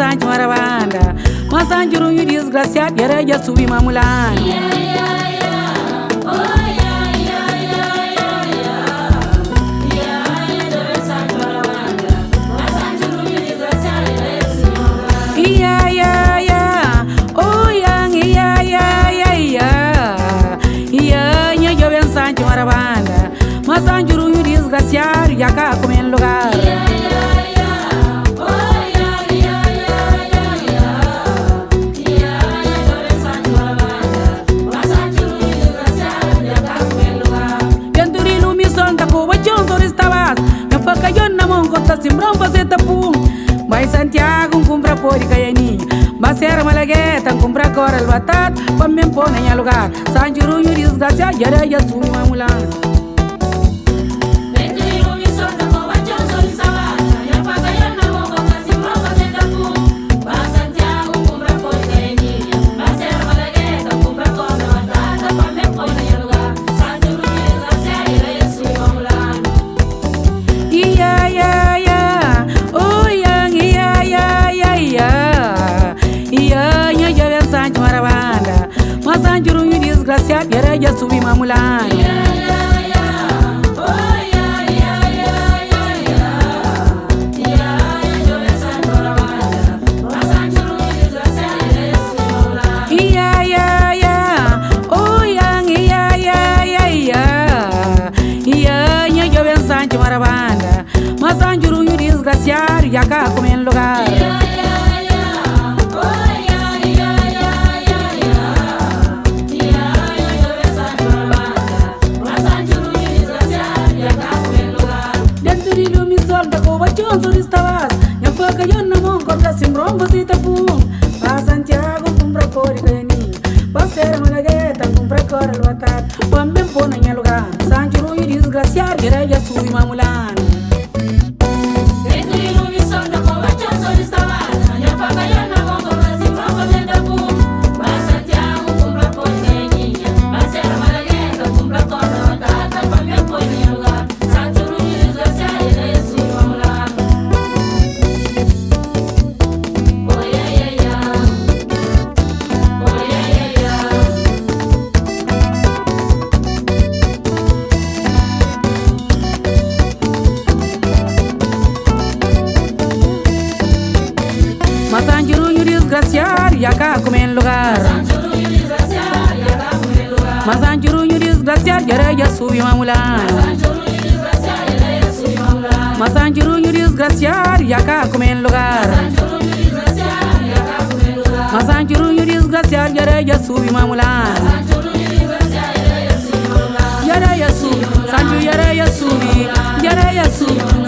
Sancho Maravanda, Masanjuru, you disgraciado, yere ya subi mamulan. Sancho Maravanda, Masanjuru, you disgraciado, yaka come en lugar. Simbrão fazer tapu, vai Santiago compra por caiani, vai ser malagueta compra coral batat, para me pôr em lugar. Sanjuru you disgracia, yara ya tu mamulan. Sancho Maravanda, Masanjuru, you disgraciado, yere ya subi mamulan. Sancho Maravanda, Masanjuru, you disgraciado, yaka come en lugar. Estabas, ya fue que yo no me corta sin rombo si te pum. Va Santiago compra por y vení, va a ser malagueta compra cor el batar. Juan me pone en el lugar, Sanjuru y disgraciar, y era ya subi mamulan. Masanjuru you disgraciar, yaka come en lugar. Masanjuru you disgraciar, yere ya subi mamulan. Masanjuru you disgraciar, yaka come en lugar. Masanjuru you disgraciar, yere ya subi mamulan. Yere ya subi, Sanju yere ya subi, yere ya subi.